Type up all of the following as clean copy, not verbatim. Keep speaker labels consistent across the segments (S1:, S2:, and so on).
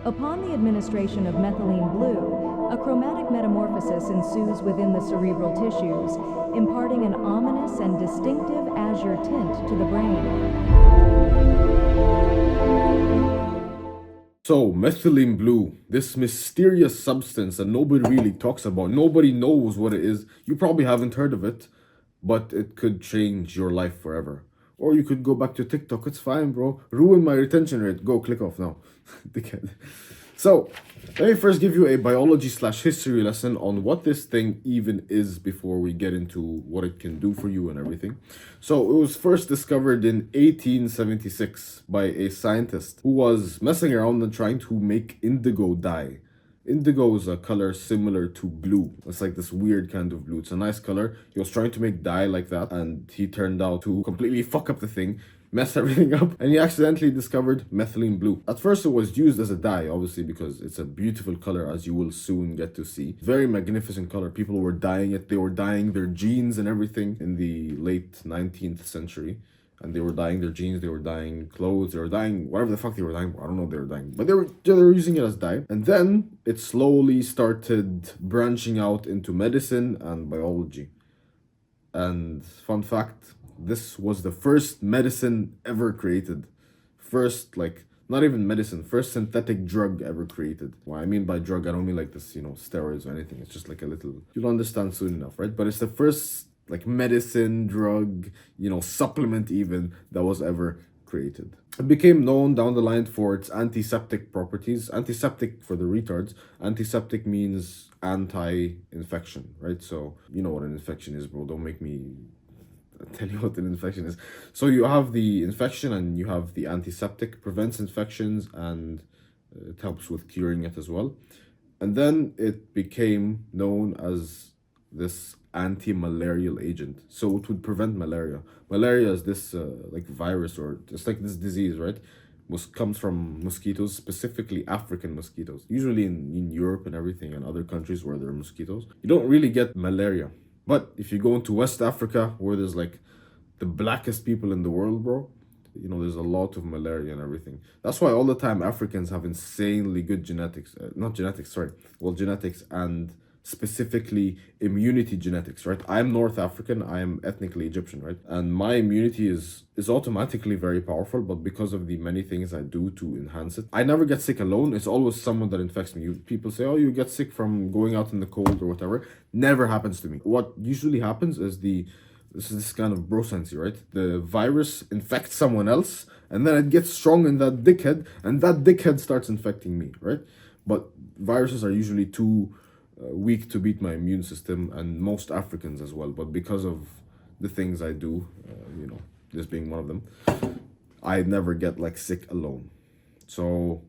S1: Upon the administration of methylene blue, a chromatic metamorphosis ensues within the cerebral tissues, imparting an ominous and distinctive azure tint to the brain.
S2: So, methylene blue, this mysterious substance that nobody really talks about, nobody knows what it is. You probably haven't heard of it, but it could change your life forever. Or you could go back to TikTok. It's fine, bro. Ruin my retention rate. Go click off now. Dickhead. So, let me first give you a biology/history lesson on what this thing even is before we get into what it can do for you and everything. So, it was first discovered in 1876 by a scientist who was messing around and trying to make indigo dye. Indigo is a color similar to blue. It's like this weird kind of blue. It's a nice color. He was trying to make dye like that, and he turned out to completely fuck up the thing, mess everything up, and he accidentally discovered methylene blue. At first, it was used as a dye, obviously, because it's a beautiful color, as you will soon get to see. Very magnificent color. People were dyeing it. They were dyeing their jeans and everything in the late 19th century. And they were dyeing their jeans, they were dyeing clothes, they were dyeing whatever the fuck they were dyeing. I don't know what they were dyeing. But they were using it as dye. And then it slowly started branching out into medicine and biology. And fun fact, this was the first medicine ever created. First, like, not even medicine, first synthetic drug ever created. What I mean by drug, I don't mean like this, steroids or anything. It's just like a little, you'll understand soon enough, right? But it's the first like medicine, drug, supplement even that was ever created. It became known down the line for its antiseptic properties. Antiseptic for the retards. Antiseptic means anti-infection, right? So you know what an infection is, bro. Don't make me tell you what an infection is. So you have the infection and you have the antiseptic, prevents infections and it helps with curing it as well. And then it became known as this anti-malarial agent. So it would prevent malaria. Malaria is this like virus, or it's like this disease, right? Comes from mosquitoes, specifically African mosquitoes. Usually in Europe and everything and other countries where there are mosquitoes, you don't really get malaria. But if you go into West Africa, where there's like the blackest people in the world, bro, there's a lot of malaria and everything. That's why all the time Africans have insanely good genetics. Genetics and specifically immunity genetics, right? I'm North African, I am ethnically Egyptian, right? And my immunity is automatically very powerful, but because of the many things I do to enhance it, I never get sick alone. It's always someone that infects me. People say, oh, you get sick from going out in the cold or whatever. Never happens to me. What usually happens is this is this kind of bro sense, right? The virus infects someone else, and then it gets strong in that dickhead, and that dickhead starts infecting me, right? But viruses are usually too weak to beat my immune system, and most Africans as well. But because of the things I do, this being one of them, I never get like sick alone. So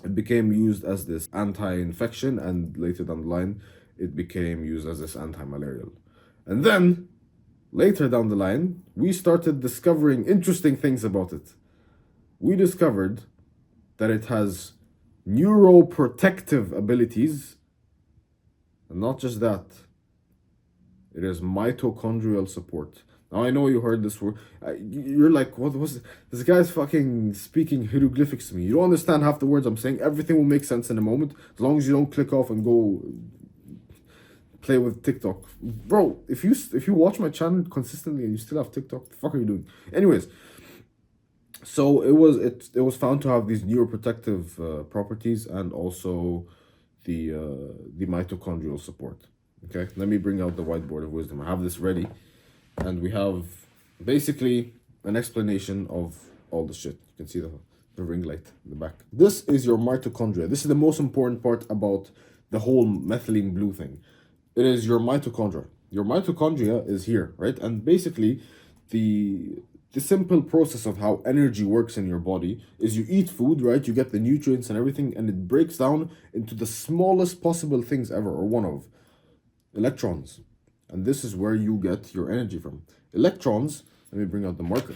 S2: it became used as this anti-infection, and later down the line, it became used as this anti-malarial. And then later down the line, we started discovering interesting things about it. We discovered that it has neuroprotective abilities. And not just that, it is mitochondrial support. Now, I know you heard this word. You're like, what was it? This guy's fucking speaking hieroglyphics to me. You don't understand half the words I'm saying. Everything will make sense in a moment, as long as you don't click off and go play with TikTok. Bro, if you watch my channel consistently and you still have TikTok, the fuck are you doing? Anyways, so it was found to have these neuroprotective properties and also the mitochondrial support. Okay, let me bring out the whiteboard of wisdom. I have this ready, and we have basically an explanation of all the shit. You can see the ring light in the back. This is your mitochondria. This is the most important part about the whole methylene blue thing. It is your mitochondria. Your mitochondria is here, right? And basically, the simple process of how energy works in your body is you eat food, right? You get the nutrients and everything, and it breaks down into the smallest possible things ever, or one of electrons. And this is where you get your energy from. Electrons, let me bring out the marker.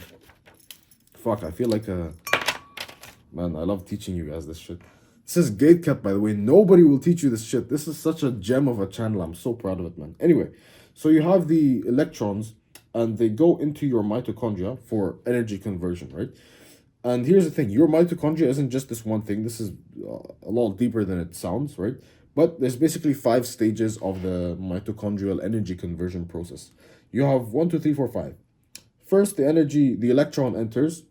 S2: Fuck, I feel like man, I love teaching you guys this shit. This is gatekept, by the way. Nobody will teach you this shit. This is such a gem of a channel. I'm so proud of it, man. Anyway, so you have the electrons, and they go into your mitochondria for energy conversion, right? And here's the thing, your mitochondria isn't just this one thing. This is a lot deeper than it sounds, right? But there's basically 5 stages of the mitochondrial energy conversion process. You have one, two, three, four, five. First, the electron enters.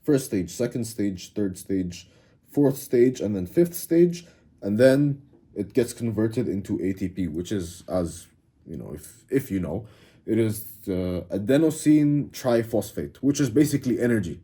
S2: First stage, second stage, third stage, fourth stage, and then fifth stage. And then it gets converted into ATP, which is, as you know, if you know, it is adenosine triphosphate, which is basically energy.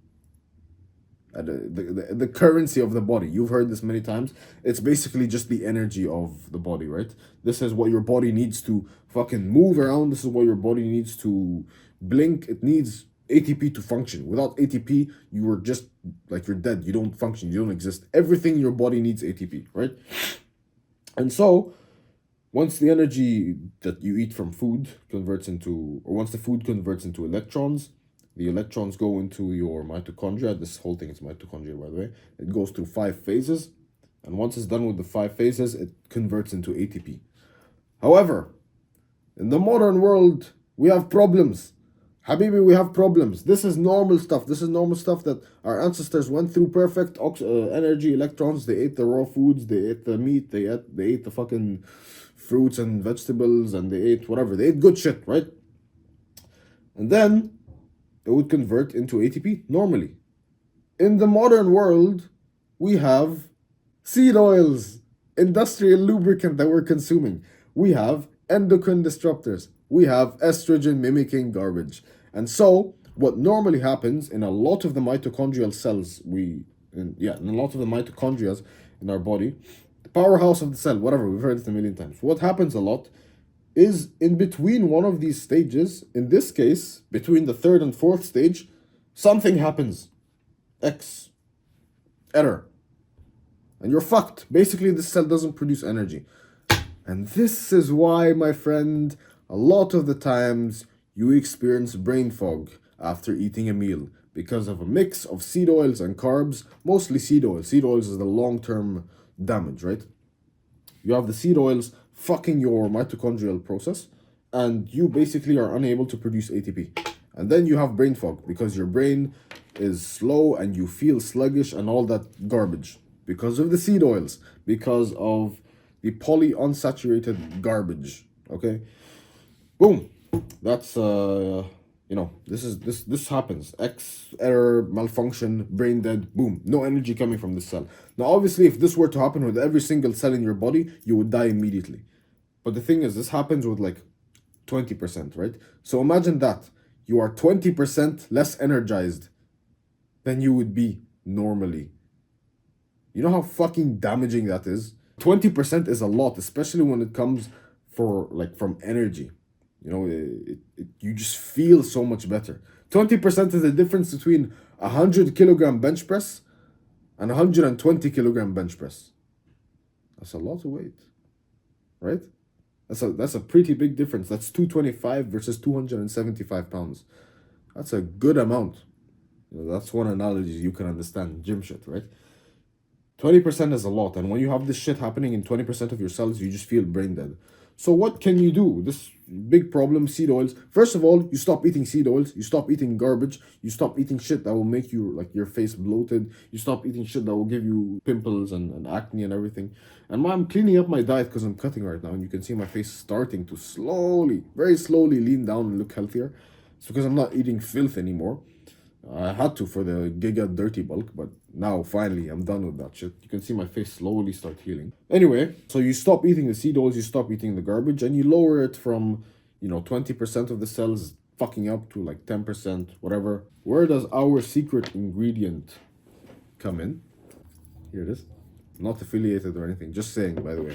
S2: The currency of the body. You've heard this many times. It's basically just the energy of the body, right? This is what your body needs to fucking move around. This is what your body needs to blink. It needs ATP to function. Without ATP, you are just like you're dead. You don't function. You don't exist. Everything in your body needs ATP, right? And so, once the energy that you eat from food converts into, or once the food converts into electrons, the electrons go into your mitochondria. This whole thing is mitochondria, by the way. It goes through 5 phases. And once it's done with the 5 phases, it converts into ATP. However, in the modern world, we have problems. Habibi, we have problems. This is normal stuff. This is normal stuff that our ancestors went through. Perfect energy, electrons. They ate the raw foods. They ate the meat. They ate the fucking fruits and vegetables. And they ate whatever. They ate good shit, right? And then it would convert into ATP normally. In the modern world, we have seed oils, industrial lubricant that we're consuming. We have endocrine disruptors. We have estrogen mimicking garbage. And so, what normally happens in a lot of the mitochondrial cells, in a lot of the mitochondria in our body, the powerhouse of the cell, whatever, we've heard it a million times. What happens a lot is in between one of these stages, in this case, between the third and fourth stage, something happens. X. Error. And you're fucked. Basically, the cell doesn't produce energy. And this is why, my friend, a lot of the times you experience brain fog after eating a meal because of a mix of seed oils and carbs, mostly seed oils. Seed oils is the long-term damage, right? You have the seed oils fucking your mitochondrial process, and you basically are unable to produce ATP. And then you have brain fog because your brain is slow and you feel sluggish and all that garbage because of the seed oils, because of the polyunsaturated garbage. Okay, boom. That's this happens. X error, malfunction, brain dead, boom. No energy coming from the cell. Now, obviously, if this were to happen with every single cell in your body, you would die immediately. But the thing is, this happens with like 20%, right? So imagine that. You are 20% less energized than you would be normally. You know how fucking damaging that is? 20% is a lot, especially when it comes from energy. You know, you just feel so much better. 20% is the difference between 100 kilogram bench press and 120 kilogram bench press. That's a lot of weight, right? That's a pretty big difference. That's 225 versus 275 pounds. That's a good amount. You know, that's one analogy you can understand. Gym shit, right? 20% is a lot, and when you have this shit happening in 20% of your cells, you just feel brain dead. So what can you do? This big problem, seed oils. First of all, you stop eating seed oils. You stop eating garbage. You stop eating shit that will make you, like, your face bloated. You stop eating shit that will give you pimples and acne and everything. And I'm cleaning up my diet because I'm cutting right now, and you can see my face starting to slowly, very slowly lean down and look healthier. It's because I'm not eating filth anymore. I had to for the Giga Dirty Bulk, but now finally I'm done with that shit. You can see my face slowly start healing. Anyway, so you stop eating the seed oils, you stop eating the garbage, and you lower it from, 20% of the cells fucking up to like 10%, whatever. Where does our secret ingredient come in? Here it is. Not affiliated or anything, just saying, by the way.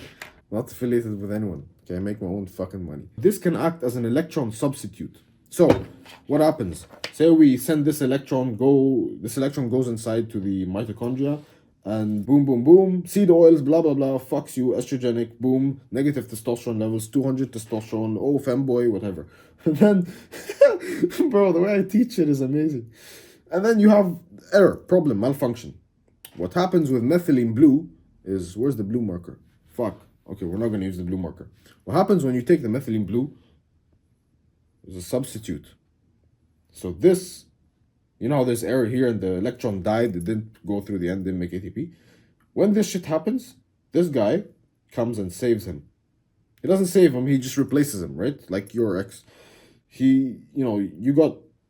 S2: Not affiliated with anyone. Okay, I make my own fucking money. This can act as an electron substitute. So, what happens? Say we send this electron goes inside to the mitochondria, and boom, boom, boom, seed oils, blah, blah, blah, fucks you, estrogenic, boom, negative testosterone levels, 200 testosterone, oh, femboy, whatever. And then, bro, the way I teach it is amazing. And then you have error, problem, malfunction. What happens with methylene blue is, where's the blue marker? Fuck. Okay, we're not going to use the blue marker. What happens when you take the methylene blue is a substitute. So this You know how there's error here and the electron died, it didn't go through the end, didn't make ATP. When this shit happens, this guy comes and saves him. He doesn't save him, he just replaces him, right? Like your ex.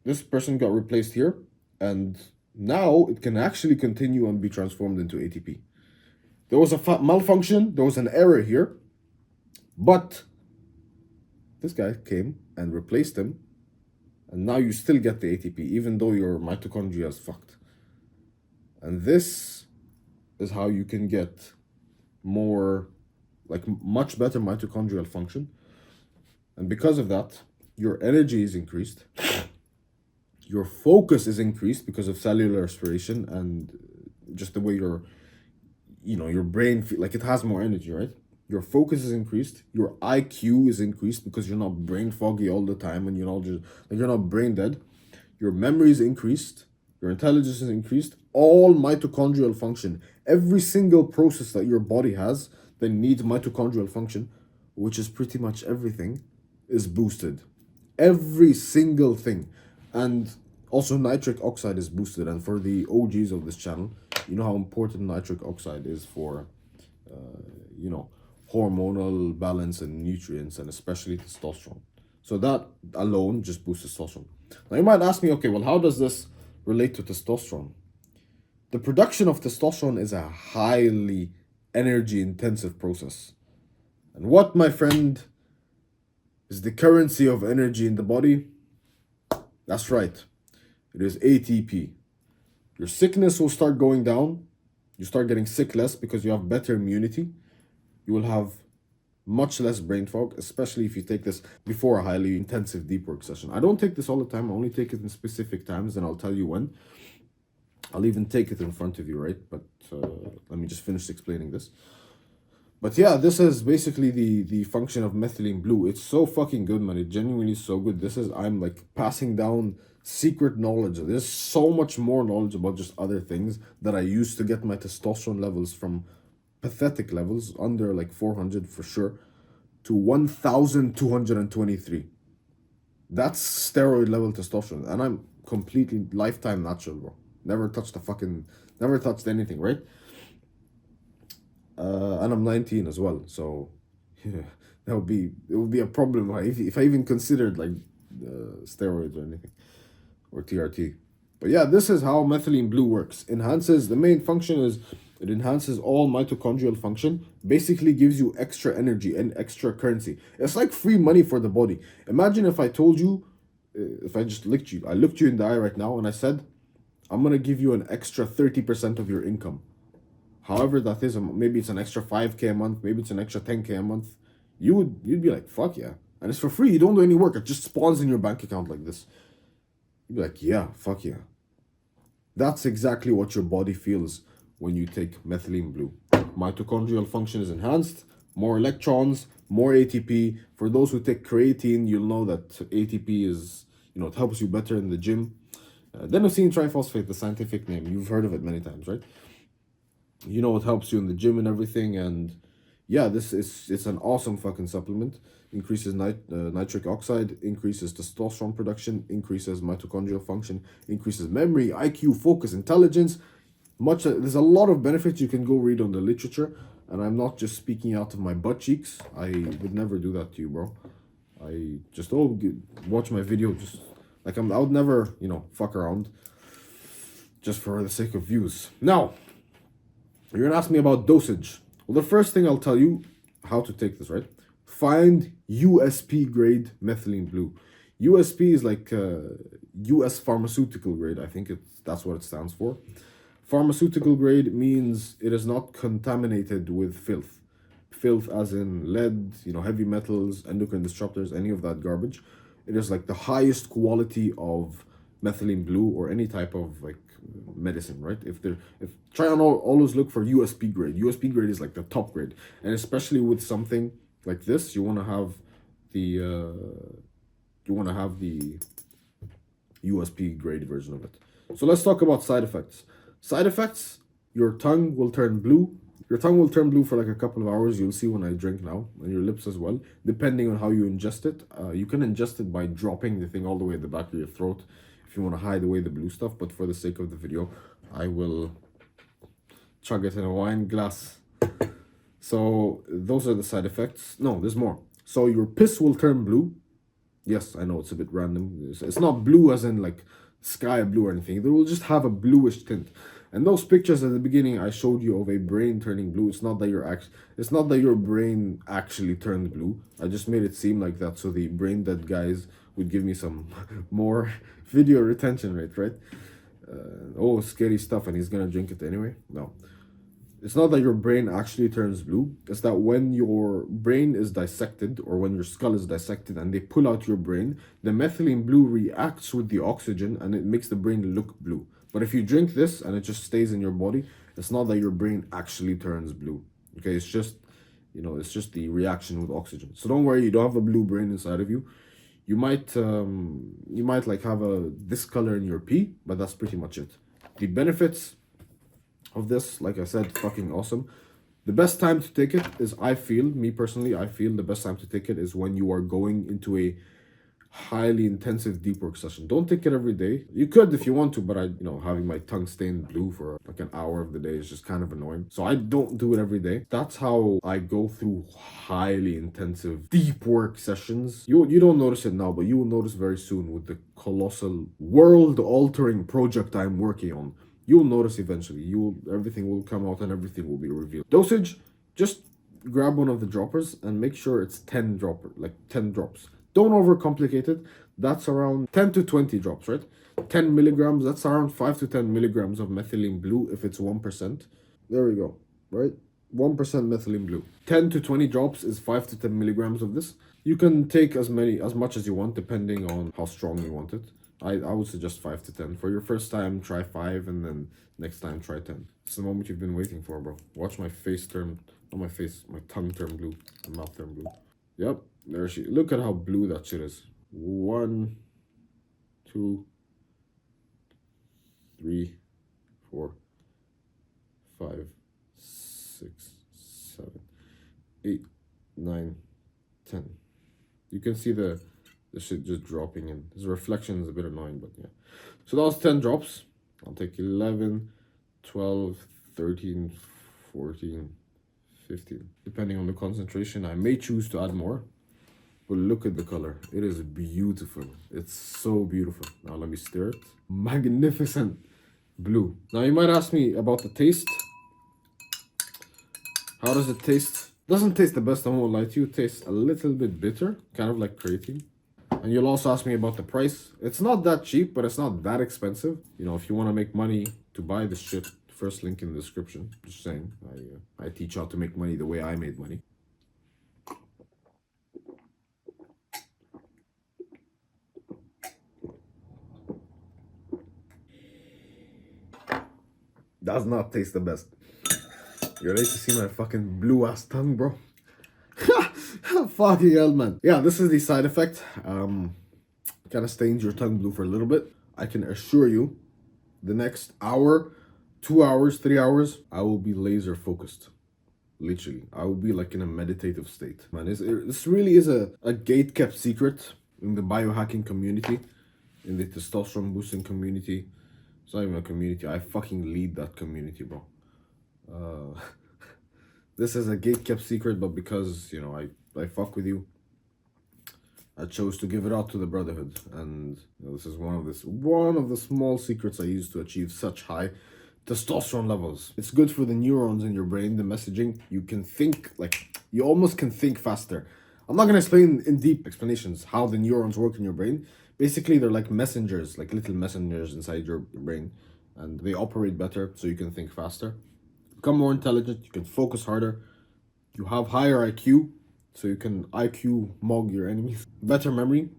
S2: This person got replaced here, and now it can actually continue and be transformed into ATP. There was a malfunction, there was an error here, but this guy came and replaced him, and now you still get the ATP, even though your mitochondria is fucked. And this is how you can get much better mitochondrial function. And because of that, your energy is increased. Your focus is increased because of cellular respiration and just the way your brain it has more energy, right? Your focus is increased. Your IQ is increased because you're not brain foggy all the time and you're not brain dead. Your memory is increased. Your intelligence is increased. All mitochondrial function, every single process that your body has that needs mitochondrial function, which is pretty much everything, is boosted. Every single thing. And also nitric oxide is boosted. And for the OGs of this channel, you know how important nitric oxide is for hormonal balance and nutrients, and especially testosterone. So that alone just boosts testosterone. Now you might ask me, okay, well, how does this relate to testosterone? The production of testosterone is a highly energy intensive process. And what, my friend, is the currency of energy in the body? That's right. It is ATP. Your sickness will start going down. You start getting sick less because you have better immunity. You will have much less brain fog, especially if you take this before a highly intensive deep work session. I don't take this all the time. I only take it in specific times, and I'll tell you when. I'll even take it in front of you, right? But let me just finish explaining this. But yeah, this is basically the function of methylene blue. It's so fucking good, man. It genuinely is so good. I'm like passing down secret knowledge. There's so much more knowledge about just other things that I use to get my testosterone levels from pathetic levels, under like 400 for sure, to 1,223. That's steroid level testosterone. And I'm completely lifetime natural, bro. Never touched anything, right? And I'm 19 as well, so yeah, it would be a problem if I even considered like steroids or anything, or TRT. But yeah, this is how methylene blue works. The main function is it enhances all mitochondrial function, basically gives you extra energy and extra currency. It's like free money for the body. Imagine if I told you, if I just looked you in the eye right now and I said, I'm gonna give you an extra 30% of your income. However that is, maybe it's an extra 5K a month, maybe it's an extra 10K a month. You'd be like, fuck yeah. And it's for free, you don't do any work, it just spawns in your bank account like this. You'd be like, yeah, fuck yeah. That's exactly what your body feels when you take methylene blue. Mitochondrial function is enhanced, more electrons, more ATP. For those who take creatine, you'll know that ATP is, it helps you better in the gym. Adenosine triphosphate, the scientific name, you've heard of it many times, right? It helps you in the gym and everything. And yeah, it's an awesome fucking supplement. Increases nitric oxide, increases testosterone production, increases mitochondrial function, increases memory, IQ, focus, intelligence. There's a lot of benefits. You can go read on the literature, and I'm not just speaking out of my butt cheeks. I would never do that to you, bro. I just watch my video, just like I would never, fuck around just for the sake of views. Now, you're gonna ask me about dosage. Well, the first thing I'll tell you how to take this, right? Find USP grade methylene blue. USP is like US pharmaceutical grade. I think that's what it stands for. Pharmaceutical grade means it is not contaminated with filth. Filth as in lead, heavy metals, endocrine disruptors, any of that garbage. It is like the highest quality of methylene blue or any type of like medicine, right? Try and always look for USP grade. USP grade is like the top grade, and especially with something like this, you want to have the USP grade version of it. So let's talk about side effects. Side effects: your tongue will turn blue. Your tongue will turn blue for like a couple of hours. You'll see when I drink now, and your lips as well, depending on how you ingest it. You can ingest it by dropping the thing all the way at the back of your throat. if you want to hide away the blue stuff. But for the sake of the video, I will chug it in a wine glass. So those are the side effects. No, there's more. So your piss will turn blue. Yes, I know it's a bit random. It's not blue as in like sky blue or anything. They will just have a bluish tint. And those pictures at the beginning I showed you of a brain turning blue. It's not that your brain actually turned blue. I just made it seem like that so the brain dead guys would give me some more video retention rate, right? Oh, scary stuff, and he's gonna drink it anyway. No. It's not that your brain actually turns blue. It's that when your brain is dissected or when your skull is dissected and they pull out your brain, the methylene blue reacts with the oxygen and it makes the brain look blue. But if you drink this and it just stays in your body, it's not that your brain actually turns blue. Okay, it's just, it's just the reaction with oxygen. So don't worry, you don't have a blue brain inside of you. You might like have this color in your pee, but that's pretty much it. The benefits of this, like I said, fucking awesome. The best time to take it is, me personally, I feel the best time to take it is when you are going into a highly intensive deep work session. Don't take it every day. You could if you want to, but having my tongue stained blue for like an hour of the day is just kind of annoying. So I don't do it every day. That's how I go through highly intensive deep work sessions. You don't notice it now, but you will notice very soon with the colossal world-altering project I'm working on. You'll notice eventually. Everything will come out and everything will be revealed. Dosage, just grab one of the droppers and make sure it's 10 drops. Don't overcomplicate it. That's around 10 to 20 drops, right? 10 milligrams, that's around 5 to 10 milligrams of methylene blue if it's 1%. There we go, right? 1% methylene blue. 10 to 20 drops is 5 to 10 milligrams of this. You can take as much as you want depending on how strong you want it. I would suggest 5 to 10. For your first time, try 5, and then next time try 10. It's the moment you've been waiting for, bro. Watch my face turn, not my face, my tongue turn blue, my mouth turn blue. Yep, there she. Look at how blue that shit is. 1, 2, 3, 4, 5, 6, 7, 8, 9, 10. You can see the shit just dropping in. This reflection is a bit annoying, but yeah. So that was 10 drops. I'll take 11, 12, 13, 14, 15. Depending on the concentration, I may choose to add more. But look at the color. It is beautiful. It's so beautiful. Now let me stir it. Magnificent blue. Now you might ask me about the taste. How does it taste? Doesn't taste the best, I won't lie to you. It tastes a little bit bitter, kind of like creatine. And you'll also ask me about the price. It's not that cheap, but it's not that expensive. If you want to make money to buy this shit, first link in the description. Just saying, I teach how to make money the way I made money. Does not taste the best. You ready to see my fucking blue ass tongue, bro? Fucking hell, man. Yeah, this is the side effect. Kind of stains your tongue blue for a little bit. I can assure you, the next hour, 2 hours, 3 hours, I will be laser focused. Literally, I will be like in a meditative state. Man, this really is a gate-kept secret in the biohacking community, in the testosterone boosting community. It's not even a community. I fucking lead that community, bro. This is a gate-kept secret, but because, I fuck with you, I chose to give it out to the brotherhood. And this is one of the small secrets I use to achieve such high testosterone levels. It's good for the neurons in your brain, the messaging. You can think, you almost can think faster. I'm not going to explain in deep explanations how the neurons work in your brain. Basically, they're like messengers, like little messengers inside your brain. And they operate better, so you can think faster. Become more intelligent, you can focus harder. You have higher IQ, so you can IQ mog your enemies. Better memory,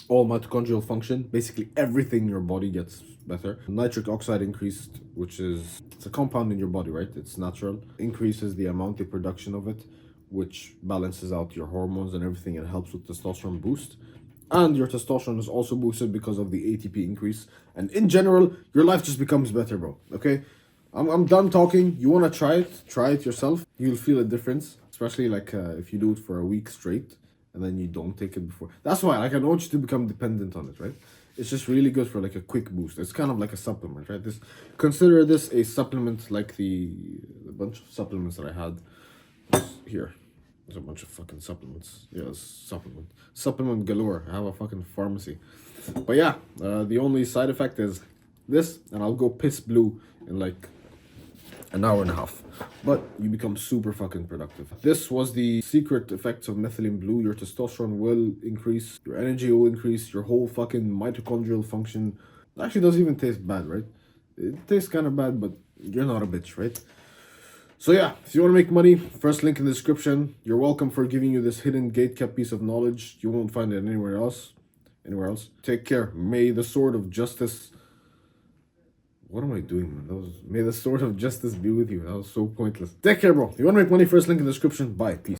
S2: all mitochondrial function. Basically, everything in your body gets better. Nitric oxide increased, it's a compound in your body, right? It's natural. Increases the amount of production of it, which balances out your hormones and everything and helps with testosterone boost. And your testosterone is also boosted because of the ATP increase. And in general, your life just becomes better, bro. Okay? I'm done talking. You want to try it yourself. You'll feel a difference, especially if you do it for a week straight and then you don't take it before. That's why I don't want you to become dependent on it, right? It's just really good for like a quick boost. It's kind of like a supplement, right? Consider this a supplement like the bunch of supplements that I had here. There's a bunch of fucking supplements. Yeah, supplement galore. I have a fucking pharmacy. But yeah, the only side effect is this, and I'll go piss blue in like an hour and a half. But you become super fucking productive. This was the secret effects of methylene blue. Your testosterone will increase, your energy will increase, your whole fucking mitochondrial function. Actually doesn't even taste bad, right? It tastes kind of bad, but you're not a bitch, right? So yeah, if you want to make money, first link in the description. You're welcome for giving you this hidden gate-kept piece of knowledge. You won't find it anywhere else. Take care. May the sword of justice... What am I doing, man? May the sword of justice be with you. That was so pointless. Take care, bro. If you want to make money, first link in the description. Bye. Peace.